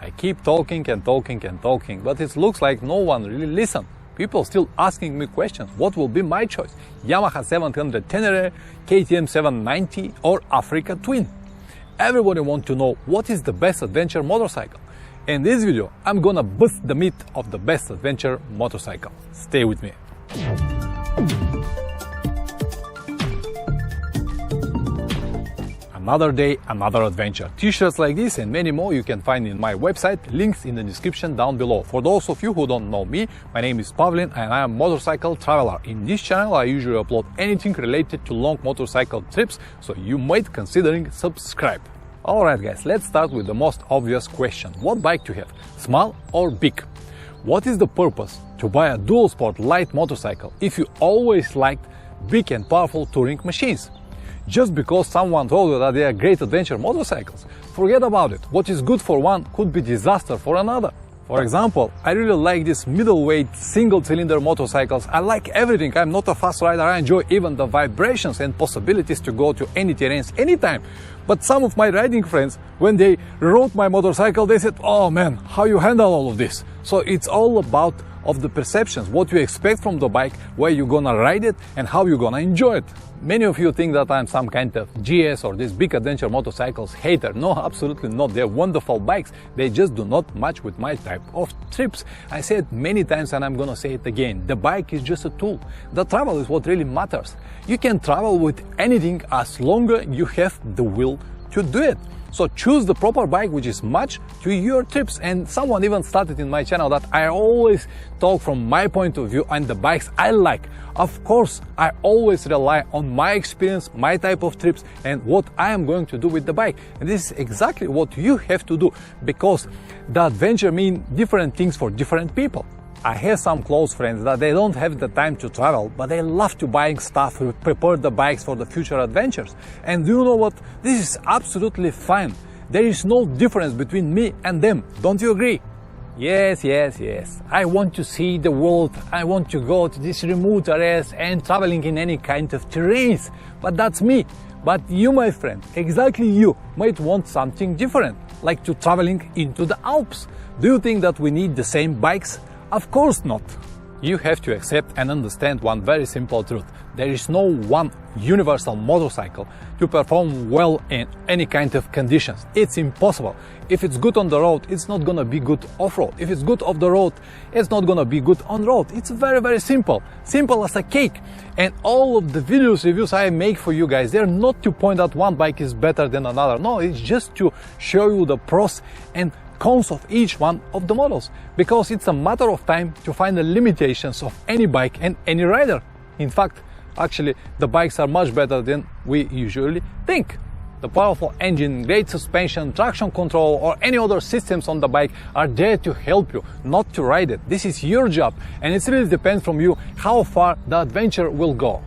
I keep talking and talking and talking, but it looks like no one really listens. People still asking me questions. What will be my choice? Yamaha 700 Tenere, KTM 790 or Africa Twin? Everybody wants to know what is the best adventure motorcycle. In this video, I'm gonna bust the myth of the best adventure motorcycle. Stay with me. Another day, another adventure. T-shirts like this and many more you can find in my website, links in the description down below. For those of you who don't know me, my name is Pavlin and I am a motorcycle traveler. In this channel I usually upload anything related to long motorcycle trips, so you might considering subscribe. Alright guys, let's start with the most obvious question. What bike to have? Small or big? What is the purpose to buy a dual sport light motorcycle if you always liked big and powerful touring machines? Just because someone told you that they are great adventure motorcycles? Forget about it. What is good for one could be disaster for another. For example, I really like these middleweight single-cylinder motorcycles. I like everything. I'm not a fast rider. I enjoy even the vibrations and possibilities to go to any terrains anytime. But some of my riding friends, when they rode my motorcycle, they said, "Oh man, how you handle all of this?" So it's all about of the perceptions, what you expect from the bike, where you're gonna ride it and how you're gonna enjoy it. Many of you think that I'm some kind of GS or these big adventure motorcycles hater. No, absolutely not. They're wonderful bikes. They just do not match with my type of trips. I said many times and I'm gonna say it again. The bike is just a tool. The travel is what really matters. You can travel with anything as long as you have the will to do it. So choose the proper bike which is matched to your trips. And someone even started in my channel that I always talk from my point of view and the bikes I like. Of course, I always rely on my experience, my type of trips and what I am going to do with the bike. And this is exactly what you have to do, because the adventure means different things for different people. I have some close friends that they don't have the time to travel, but they love to buying stuff to prepare the bikes for the future adventures. And do you know what? This is absolutely fine. There is no difference between me and them. Don't you agree? Yes. I want to see the world. I want to go to these remote areas and traveling in any kind of terrains. But that's me. But you, my friend, exactly you, might want something different, like to traveling into the Alps. Do you think that we need the same bikes? Of course not. You have to accept and understand one very simple truth. There is no one universal motorcycle to perform well in any kind of conditions. It's impossible. If it's good on the road, it's not gonna be good off-road. If it's good off the road, it's not gonna be good on road. It's very simple. Simple as a cake. And all of the reviews I make for you guys, they're not to point out one bike is better than another. No, it's just to show you the pros and cons of each one of the models, because it's a matter of time to find the limitations of any bike and any rider. In fact, actually the bikes are much better than we usually think. The powerful engine, great suspension, traction control or any other systems on the bike are there to help you, not to ride it. This is your job and it really depends from you how far the adventure will go.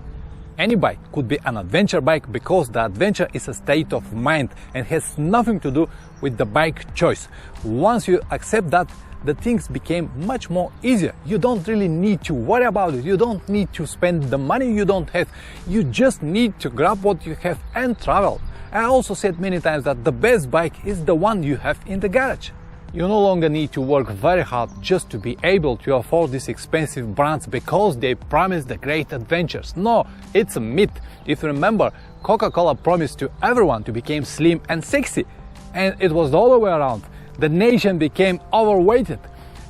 Any bike could be an adventure bike because the adventure is a state of mind and has nothing to do with the bike choice. Once you accept that, the things became much more easier. You don't really need to worry about it. You don't need to spend the money you don't have. You just need to grab what you have and travel. I also said many times that the best bike is the one you have in the garage. You no longer need to work very hard just to be able to afford these expensive brands because they promise the great adventures. No, it's a myth. If you remember, Coca-Cola promised to everyone to become slim and sexy. And it was the other way around. The nation became overweighted.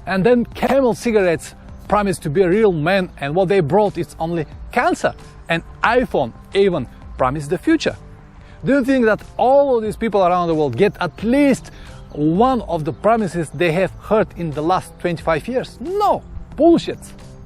And then Camel cigarettes promised to be a real man, and what they brought is only cancer. And iPhone even promised the future. Do you think that all of these people around the world get at least one of the promises they have heard in the last 25 years? No, bullshit.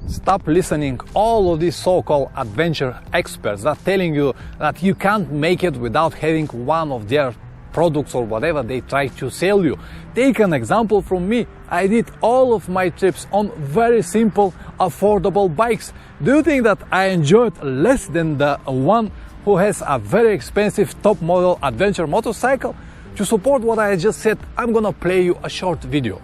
Stop listening all of these so-called adventure experts that telling you that you can't make it without having one of their products or whatever they try to sell you. Take an example from me. I did all of my trips on very simple, affordable bikes. Do you think that I enjoyed less than the one who has a very expensive top model adventure motorcycle? To support what I just said, I'm gonna play you a short video.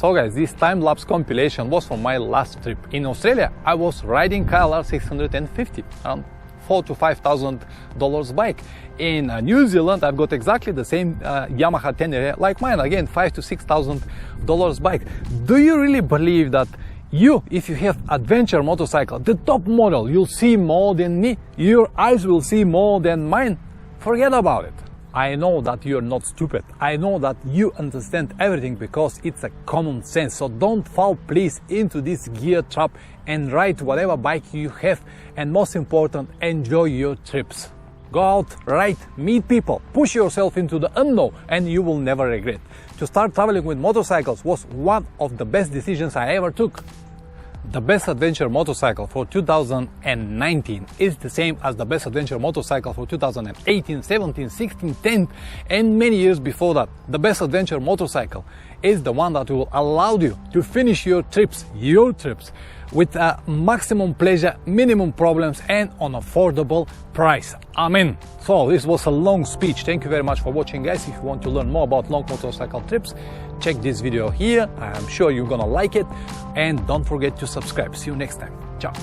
So guys, this time-lapse compilation was from my last trip. In Australia, I was riding KLR 650, around $4,000 to $5,000 bike. In New Zealand, I've got exactly the same Yamaha Tenere like mine, again $5,000 to $6,000 bike. Do you really believe that if you have adventure motorcycle, the top model, you'll see more than me? Your eyes will see more than mine? Forget about it. I know that you're not stupid. I know that you understand everything because it's a common sense. So don't fall please into this gear trap and ride whatever bike you have, and most important, enjoy your trips. Go out, ride, meet people, push yourself into the unknown, and you will never regret. To start traveling with motorcycles was one of the best decisions I ever took. The best adventure motorcycle for 2019 is the same as the best adventure motorcycle for 2018, 17, 16, 10 and many years before that. The best adventure motorcycle is the one that will allow you to finish your trips with a maximum pleasure, minimum problems and on affordable price. Amen. So this was a long speech. Thank you very much for watching, guys. If you want to learn more about long motorcycle trips, check this video here. I'm sure you're gonna like it, and don't forget to subscribe. See you next time. Ciao.